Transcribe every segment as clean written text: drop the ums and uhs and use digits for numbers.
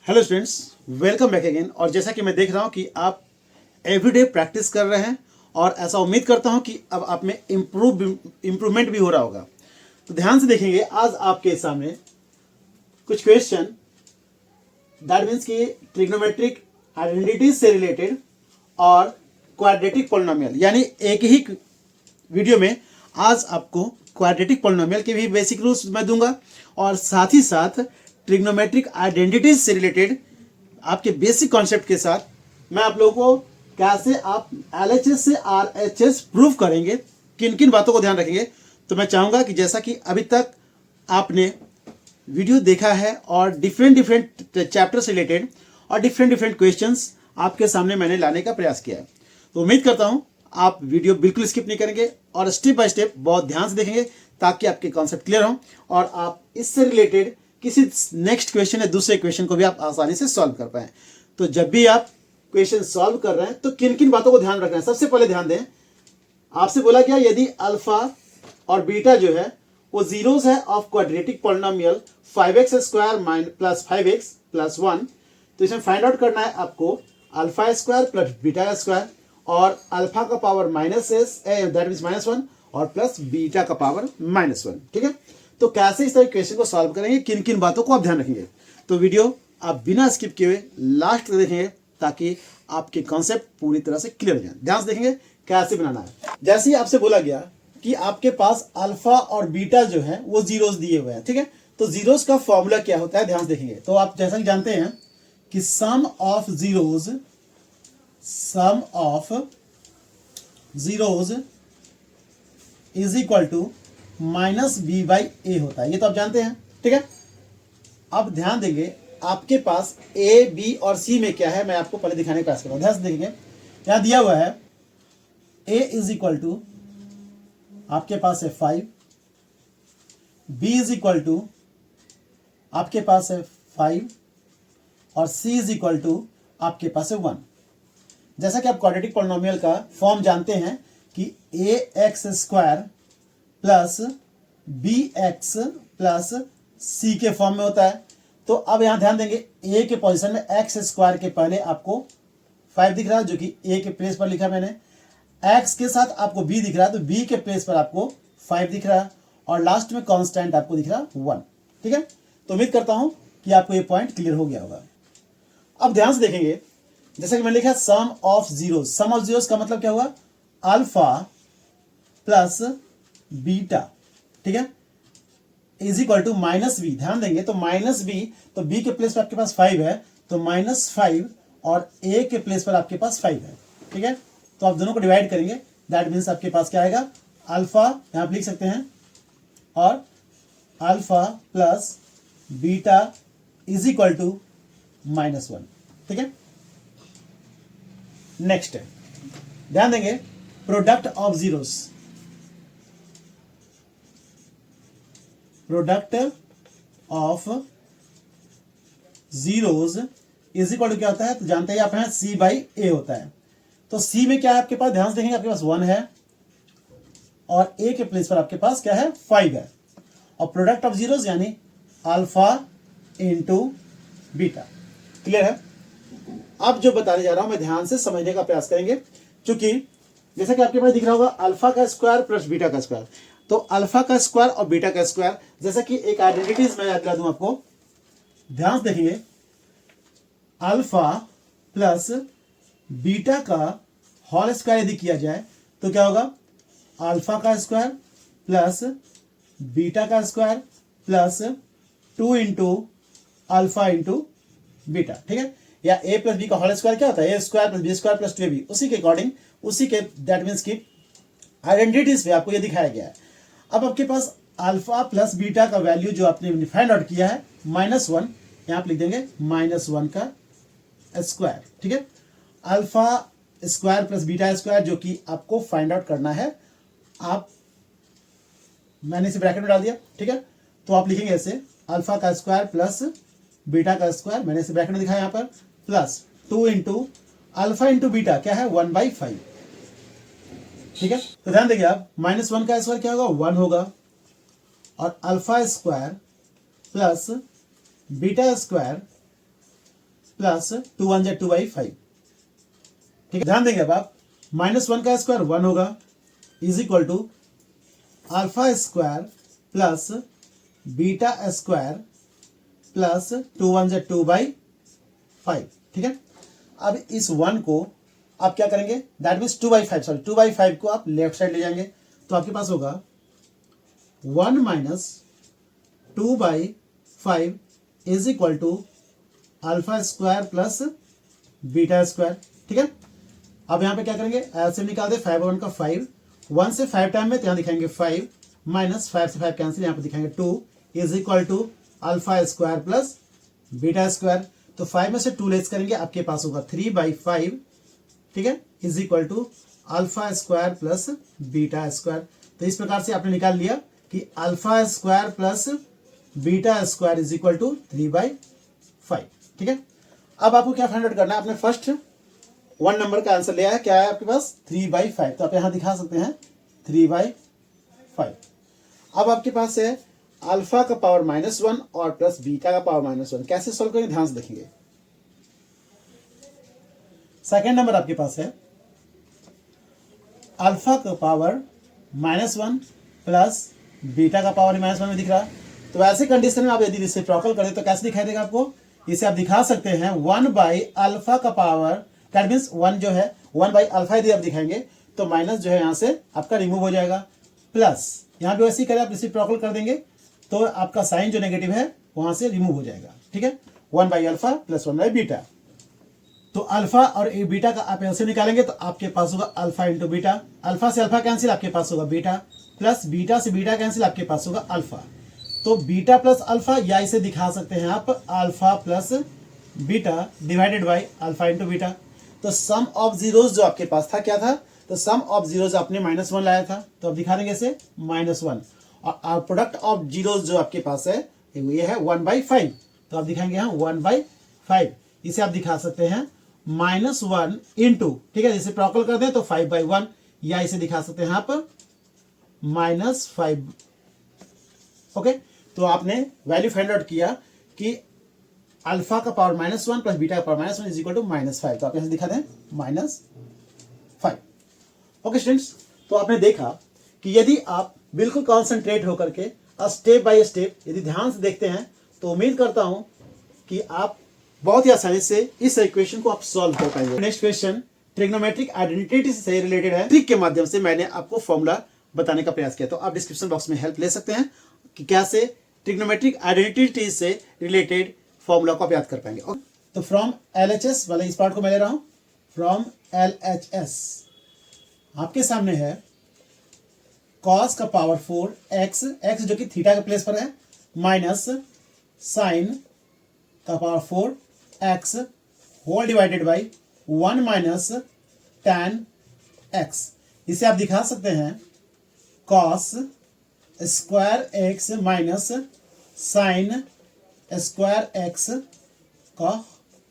Hello students, welcome back again. और जैसा कि मैं देख रहा हूं कि आप एवरीडे प्रैक्टिस कर रहे हैं और ऐसा उम्मीद करता हूं कि अब आप में इम्प्रूवमेंट भी हो रहा होगा। तो ध्यान से देखेंगे, आज आपके सामने कुछ क्वेश्चन दैट मीन्स कि ट्रिग्नोमेट्रिक आइडेंटिटीज से रिलेटेड और क्वाड्रेटिक पॉलिनोमियल, यानी एक ही वीडियो में आज आपको क्वाड्रेटिक पॉलिनोमियल के भी बेसिक रूल्स मैं दूंगा और साथ ही साथ ट्रिग्नोमेट्रिक आइडेंटिटीज से रिलेटेड आपके बेसिक कॉन्सेप्ट के साथ मैं आप लोगों को कैसे आप एलएचएस से आरएचएस प्रूव करेंगे, किन किन बातों को ध्यान रखेंगे। तो मैं चाहूंगा कि जैसा कि अभी तक आपने वीडियो देखा है और डिफरेंट चैप्टर से रिलेटेड और डिफरेंट क्वेश्चंस आपके सामने मैंने लाने का प्रयास किया है, तो उम्मीद करता हूं आप वीडियो बिल्कुल स्किप नहीं करेंगे और स्टेप बाय स्टेप बहुत ध्यान से देखेंगे ताकि आपके कॉन्सेप्ट क्लियर हो और आप इससे रिलेटेड किसी नेक्स्ट क्वेश्चन या दूसरे क्वेश्चन को भी आप आसानी से सॉल्व कर पाए। तो जब भी आप क्वेश्चन सॉल्व कर रहे हैं तो किन किन बातों को ध्यान रखना है, सबसे पहले ध्यान दें। आपसे बोला गया यदि अल्फा और बीटा जो है वो जीरोस है of quadratic polynomial 5x square plus 5x plus 1, तो इसमें फाइंड आउट करना है आपको alpha square plus beta square और अल्फा का power minus S that means -1 और प्लस बीटा का पावर -1। ठीक है, तो कैसे इस तरह के क्वेश्चन को सॉल्व करेंगे, किन किन बातों को आप ध्यान रखेंगे, तो वीडियो आप बिना स्किप किए हुए लास्ट तक देखेंगे ताकि आपके कॉन्सेप्ट पूरी तरह से क्लियर हो जाए। ध्यान से देखेंगे कैसे बनाना है। जैसे ही आपसे बोला गया कि आपके पास अल्फा और बीटा जो है वो जीरोस दिए हुए हैं, ठीक है, तो जीरोस का फॉर्मूला क्या होता है, ध्यान से देखेंगे। तो आप जैसा कि जानते हैं कि sum of zeros is equal to minus B by A होता है, ये तो आप जानते हैं। ठीक है, अब ध्यान देंगे आपके पास ए बी और सी में क्या है, मैं आपको पहले दिखाने का प्रयास करूंगा। ध्यान से देखेंगे, यहां दिया हुआ है ए इज इक्वल टू आपके पास है 5, बी इज इक्वल टू आपके पास है 5 और सी इज इक्वल टू आपके पास है 1। जैसा कि आप क्वाड्रेटिक पॉलिनोमियल का फॉर्म जानते हैं कि A X square plus B X plus C के फॉर्म में होता है। तो अब यहां ध्यान देंगे ए के पोजीशन में एक्स स्क्वायर के पहले आपको 5 दिख रहा है जो कि ए के प्लेस पर लिखा मैंने, एक्स के साथ आपको बी दिख रहा है तो बी के प्लेस पर आपको 5 दिख रहा है और लास्ट में कांस्टेंट आपको दिख रहा है 1। ठीक है, तो उम्मीद करता हूं कि आपको ये पॉइंट क्लियर हो गया होगा। अब ध्यान से देखेंगे, जैसा कि मैंने लिखा sum of zeros, sum of zeros का मतलब क्या हुआ, अल्फा प्लस बीटा, ठीक है, is equal to minus B. ध्यान देंगे तो माइनस बी, तो बी के प्लेस पर आपके पास 5 है तो -5 और ए के प्लेस पर आपके पास 5 है। ठीक है, तो आप दोनों को डिवाइड करेंगे, दैट मीन्स आपके पास क्या आएगा, अल्फा यहां आप लिख सकते हैं और alpha plus beta is equal to -1। ठीक है, नेक्स्ट है, ध्यान देंगे product of zeros, product of zeros is equal to क्या होता है, तो जानते हैं आप हैं सी बाई ए होता है। तो सी में क्या है आपके पास, ध्यान से देखेंगे आपके पास 1 है और ए के प्लेस पर आपके पास क्या है 5 है और प्रोडक्ट ऑफ जीरोस यानी अल्फा इंटू बीटा। क्लियर है, अब जो बताने जा रहा हूं मैं ध्यान से समझने का प्रयास करेंगे, क्योंकि जैसा कि आपके पास दिख रहा होगा अल्फा का स्क्वायर प्लस बीटा का स्क्वायर, तो अल्फा का स्क्वायर और बीटा का स्क्वायर, जैसा कि एक आइडेंटिटीज मैं याद दिला दूं आपको, ध्यान से देखिए, अल्फा प्लस बीटा का होल स्क्वायर यदि किया जाए तो क्या होगा, अल्फा का स्क्वायर प्लस बीटा का square plus 2 into alpha into beta. ठीक है, या ए प्लस बी का होल स्क्वायर क्या होता है, A square plus B square plus 2ab, उसी के अकॉर्डिंग, उसी के दैट मीन्स की आइडेंटिटीज पे आपको ये दिखाया गया है। अब आपके पास अल्फा प्लस बीटा का वैल्यू जो आपने फाइंड आउट किया है -1, यहां आप लिख देंगे -1 का स्क्वायर। ठीक है, alpha square plus beta square जो कि आपको फाइंड आउट करना है, आप मैंने इसे ब्रैकेट में डाल दिया। ठीक है, तो आप लिखेंगे ऐसे अल्फा का स्क्वायर प्लस बीटा का स्क्वायर, मैंने इसे ब्रैकेट में दिखाया यहां पर, plus 2 into alpha into beta क्या है 1/5। ठीक है, तो ध्यान देखिए आप, -1 का स्क्वायर क्या होगा 1 होगा और alpha square plus beta square plus 2 1 जा 2/5। ठीक है, ध्यान देंगे अब आप, -1 का स्क्वायर 1 होगा, is equal to alpha square plus beta square plus 2 1 जा 2/5। ठीक है, अब इस 1 को आप क्या करेंगे, दैट मीन्स 2/5 को आप लेफ्ट साइड ले जाएंगे, तो आपके पास होगा 1 minus 2/5 is equal to alpha square plus beta square. ठीक है, अब यहाँ पे क्या करेंगे, ऐसे निकाल दे, 5 1 का 5, 1 से 5 टाइम में, तो यहाँ दिखाएंगे 5 माइनस 5 से 5 कैंसिल, यहाँ पे दिखाएंगे 2 is equal to alpha square plus beta square. तो 5 में से 2 लेस करेंगे, आपके पास होगा 3/5। ठीक है, is equal to alpha square plus beta square. तो इस प्रकार से आपने निकाल लिया कि alpha square plus beta square is equal to 3/5। ठीक है, अब आपको क्या फाइंड आउट करना है, आपने फर्स्ट 1 नंबर का आंसर लिया है, क्या है आपके पास 3/5, तो आप यहां दिखा सकते हैं 3/5। अब आपके पास है अल्फा का पावर -1 और प्लस बीटा का पावर -1, कैसे सॉल्व करेंगे, ध्यान से देखेंगे। सेकेंड नंबर आपके पास है अल्फा का पावर -1 प्लस बीटा का पावर -1 में दिख रहा, तो ऐसे कंडीशन में आप यदि रेसिप्रोकल करें तो कैसे दिखाई देगा आपको, इसे आप दिखा सकते हैं 1/अल्फा का पावर, दैट मीन्स 1 जो है 1/अल्फा यदि आप दिखाएंगे तो माइनस जो है यहाँ से आपका रिमूव हो जाएगा, प्लस यहाँ पे वैसे ही करें आप रेसिप्रोकल कर देंगे तो आपका साइन जो नेगेटिव है वहां से रिमूव हो जाएगा। ठीक है, 1/अल्फा प्लस 1/बीटा, तो अल्फा और बीटा का आप ऐसे निकालेंगे तो आपके पास होगा अल्फा इंटू बीटा, अल्फा से अल्फा कैंसिल, आपके पास होगा बीटा, प्लस बीटा से बीटा कैंसिल, आपके पास होगा अल्फा। तो बीटा प्लस अल्फा, या इसे दिखा सकते हैं आप alpha plus beta divided by alpha into beta. तो सम ऑफ जीरोस जो आपके पास था क्या था, तो सम ऑफ जीरोस आपने -1 लाया था, तो अब दिखा देंगे इसे -1, और प्रोडक्ट ऑफ जीरोस जो आपके पास है ये है 1/5, तो आप दिखाएंगे यहाँ 1/5, इसे आप दिखा सकते हैं -1 इंटू, ठीक है, इसे प्रॉकल कर दें तो 5/1, या इसे दिखा सकते हैं आप -5। ओके, तो आपने वैल्यू फाइंड आउट किया कि अल्फा का पावर -1 प्लस बीटा का पावर -1 इज इक्वल टू -5, तो आप यहां से दिखा दें -5। ओके स्टूडेंट्स, तो आपने देखा कि यदि आप बिल्कुल कॉन्सेंट्रेट होकर के स्टेप बाय स्टेप यदि ध्यान से देखते हैं तो उम्मीद करता हूं कि आप बहुत ही आसानी से इस इक्वेशन को आप सॉल्व कर पाएंगे। नेक्स्ट क्वेश्चन ट्रिग्नोमेट्रिक आइडेंटिटी से रिलेटेड है, ट्रिक के माध्यम से मैंने आपको फॉर्मूला बताने का प्रयास किया, तो आप डिस्क्रिप्शन बॉक्स में हेल्प ले सकते हैं कि कैसे ट्रिग्नोमेट्रिक आइडेंटिटी से रिलेटेड फॉर्मूला को आप याद कर पाएंगे। तो फ्रॉम LHS वाले इस पार्ट को मैं ले रहा हूं, फ्रॉम LHS आपके सामने है cos का पावर 4 x जो कि थीटा के प्लेस पर है, माइनस साइन का power 4 x whole divided by 1 minus tan x। इसे आप दिखा सकते हैं cos square x minus sine square x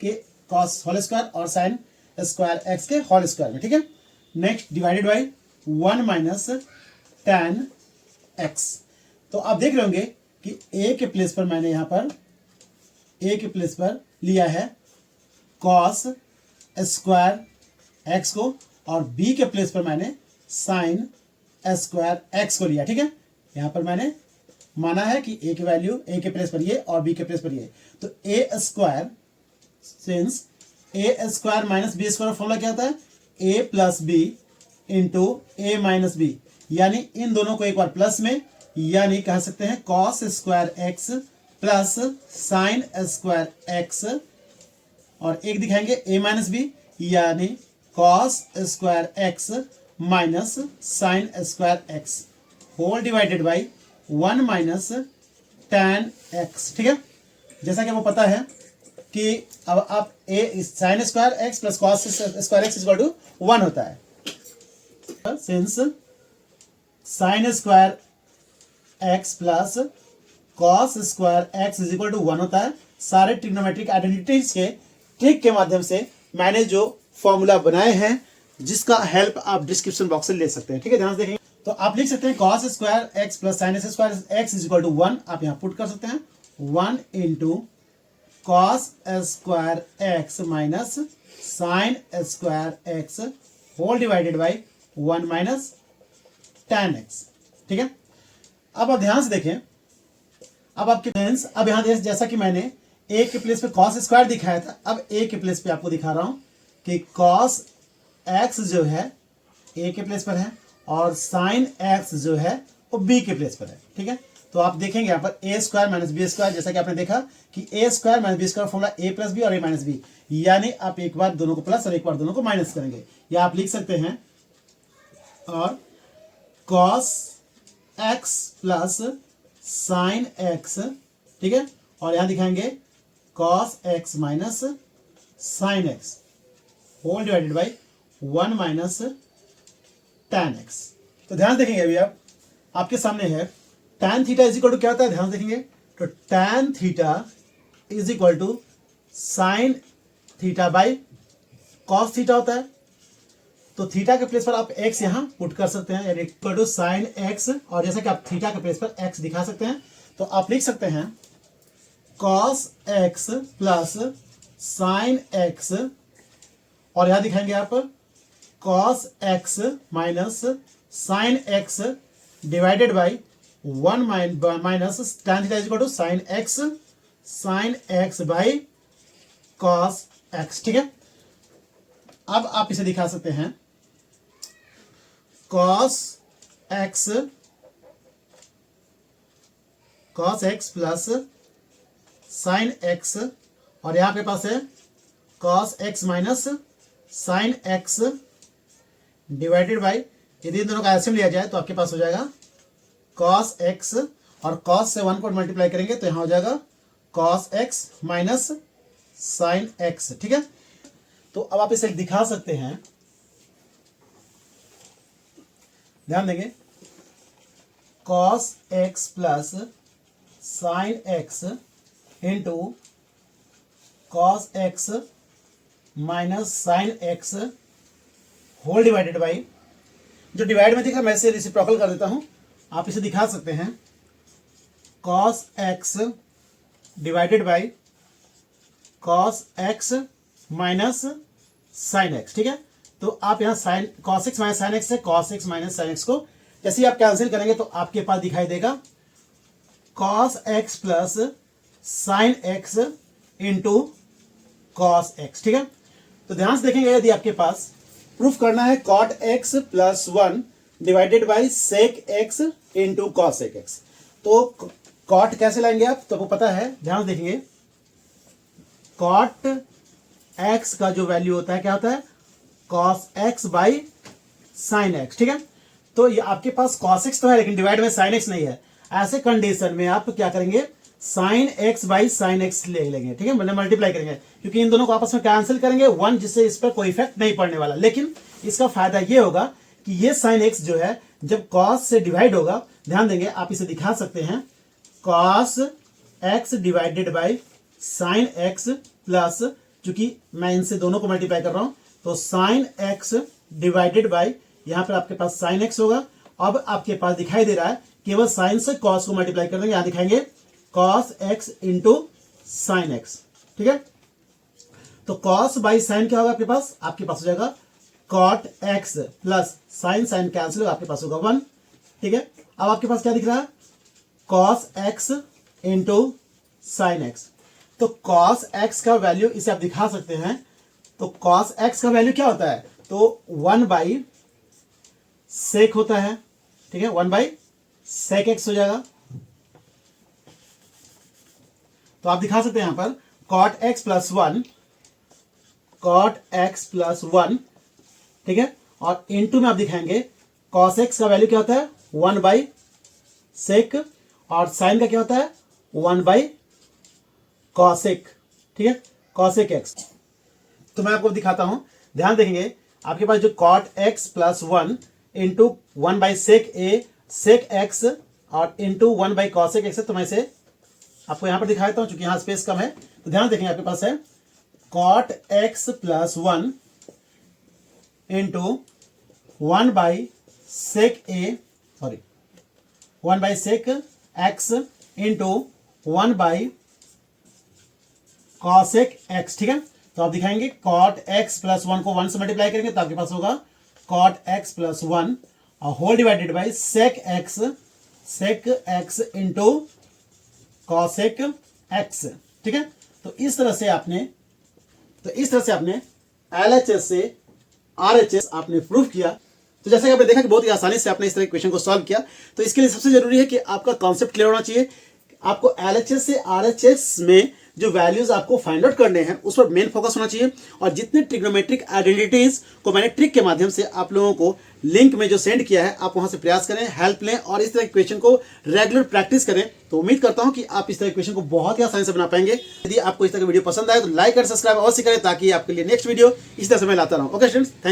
के cos होल स्क्वायर और साइन स्क्वायर x के होल स्क्वायर में। ठीक है, next divided by 1 minus tan x। तो आप देख रहे होंगे कि a के प्लेस पर मैंने यहां पर a के प्लेस पर लिया है cos स्क्वायर x को, और b के प्लेस पर मैंने साइन स्क्वायर x को लिया। ठीक है, यहां पर मैंने माना है कि a की वैल्यू a के प्लेस पर ये और b के प्लेस पर ये, तो a square since a square minus b square formula क्या होता है, a plus B into A minus B, यानी इन दोनों को एक बार प्लस में, यानी कह सकते हैं cos square x plus sine square x, और एक दिखाएंगे a माइनस बी, यानी cos square x minus sine square x whole divided by 1 minus tan x। ठीक है, जैसा कि आपको पता है कि अब आप a sine square x plus cos square x equal to 1 होता है, since sine square x plus cos square x is equal to 1 होता है। सारे ट्रिग्नोमेट्रिक आइडेंटिटीज के ट्रिक के माध्यम से मैंने जो फॉर्मूला बनाए हैं जिसका हेल्प आप डिस्क्रिप्शन बॉक्स से ले सकते हैं। ठीक है, ध्यान से देखेंगे तो आप लिख सकते हैं cos square x plus sine square x is equal to 1, आप यहाँ पुट कर सकते हैं 1 into cos square x minus sine square x whole divided by 1 minus tan x। ठीक है, अब आप ध्यान से देखें, अब आपके फ्रेंड्स, अब यहां देखें जैसा कि मैंने a के प्लेस पे कॉस स्क्वायर दिखाया था, अब a के प्लेस पे आपको दिखा रहा हूं कि कॉस x जो है a के प्लेस पर है और साइन x जो है वो b के प्लेस पर है। ठीक है, तो आप देखेंगे यहाँ पर a square minus B square, जैसा कि आपने देखा कि a square minus B square formula a plus B और a माइनस बी, यानी आप एक बार दोनों को प्लस और एक बार दोनों को माइनस करेंगे, या आप लिख सकते हैं और cos x plus sine x। ठीक है, और यहां दिखाएंगे cos x minus sine x whole divided by 1 minus tan x। तो ध्यान देखेंगे, अभी आप आपके सामने है tan theta is equal to क्या होता है, ध्यान देखेंगे तो tan theta is equal to sine theta by cos theta होता है। तो थीटा के प्लेस पर आप x यहां पुट कर सकते हैं, यानी इक्वल टू साइन x, और जैसा कि आप थीटा के प्लेस पर x दिखा सकते हैं, तो आप लिख सकते हैं cos x plus sine x, और यहां दिखाएंगे आप cos x minus sine x divided by 1 minus tan theta is equal to sine x by cos x। ठीक है, अब आप इसे दिखा सकते हैं cos x plus sine x, और यहां आपके पास है cos x minus sine x divided by, यदि इन दोनों का एलसीएम लिया जाए तो आपके पास हो जाएगा cos x, और cos से 1 को मल्टीप्लाई करेंगे तो यहां हो जाएगा cos x minus sine x। ठीक है, तो अब आप इसे दिखा सकते हैं, ध्यान देंगे cos x plus sine x into cos x minus sine x whole divided by, जो डिवाइड में दिखा मैं इसे रेसिप्रोकल कर देता हूं, आप इसे दिखा सकते हैं cos x divided by cos x minus sine x। ठीक है, तो आप यहां sine cos x minus sine x से cos x minus sine x को जैसे ही आप कैंसिल करेंगे तो आपके पास दिखाई देगा cos x plus sine x into cos x। ठीक है, तो ध्यान से देखेंगे, यदि आपके पास प्रूफ करना है cot x plus 1 divided by sec x into cos x, तो cot कैसे लाएंगे आप, तो आपको पता है, ध्यान से देखेंगे cot x का जो वैल्यू होता है क्या होता है cos x by sine x। ठीक है, तो ये आपके पास cos x तो है लेकिन डिवाइड में साइन x नहीं है, ऐसे कंडीशन में आप क्या करेंगे sine x by sine x ले लेंगे। ठीक है, मतलब मल्टीप्लाई करेंगे, क्योंकि इन दोनों को आपस में कैंसिल करेंगे 1, जिससे इस पर कोई इफेक्ट नहीं पड़ने वाला, लेकिन इसका फायदा ये होगा कि ये साइन x जो है जब cos से डिवाइड होगा, ध्यान देंगे आप इसे दिखा सकते हैं cos x divided by sine x plus, चूंकि मैं इनसे दोनों को मल्टीप्लाई कर रहा हूं तो साइन x डिवाइडेड बाई, यहां पर आपके पास साइन x होगा, अब आपके पास दिखाई दे रहा है केवल साइन से cos को मल्टीप्लाई कर देंगे, यहां दिखाएंगे cos x into sine x। ठीक है, तो cos बाई साइन क्या होगा आपके पास हो जाएगा cot x plus sine sine cancel होगा, आपके पास होगा 1। ठीक है, अब आपके पास क्या दिख रहा है cos x into sine x, तो cos x का वैल्यू इसे आप दिखा सकते हैं, तो cos x का वैल्यू क्या होता है, तो 1 बाई सेक होता है। ठीक है, 1 बाई सेक x हो जाएगा, तो आप दिखा सकते हैं यहां पर cot x plus 1, cot x plus 1। ठीक है, और इनटू में आप दिखाएंगे cos x का वैल्यू क्या होता है 1 बाई सेक, और साइन का क्या होता है 1 बाई कॉसेक। ठीक है, कॉसेक x। तो मैं आपको दिखाता हूं, ध्यान देखेंगे आपके पास जो cot x plus 1 into 1 by sec A sec x और इंटू 1 बाई कॉसेक x है, तो मैं इसे आपको यहां पर दिखा देता हूं, चूंकि यहां स्पेस कम है, तो ध्यान देखेंगे आपके पास है cot x plus 1 into 1 by sec A, sorry 1 by sec x into 1 by cosec x, ठीक है। तो आप दिखाएंगे कॉट एक्स प्लस 1 को 1 से मल्टीप्लाई करेंगे तो आपके पास होगा cot x plus 1 whole divided by sec x into cosec x, ठीक है। तो इस तरह से आपने LHS से RHS आपने प्रूव किया। तो जैसे कि आपने देखा कि बहुत ही आसानी से आपने इस तरह के क्वेश्चन को सॉल्व किया। तो इसके लिए सबसे जरूरी है कि आपका कॉन्सेप्ट क्लियर होना चाहिए। आपको LHS से RHS में जो वैल्यूज आपको फाइंड आउट करने हैं उस पर मेन फोकस होना चाहिए। और जितने ट्रिग्नोमेट्रिक आइडेंटिटीज को मैंने ट्रिक के माध्यम से आप लोगों को लिंक में जो सेंड किया है, आप वहां से प्रयास करें, हेल्प लें और इस तरह के क्वेश्चन को रेगुलर प्रैक्टिस करें। तो उम्मीद करता हूं कि आप इस तरह के क्वेश्चन को बहुत ही आसानी से बना पाएंगे। यदि आपको इस तरह की वीडियो पसंद आए तो लाइक और सब्सक्राइब अवश्य करें ताकि आपके लिए नेक्स्ट वीडियो इस तरह से मैं लाता रहूं। Okay students, thank you.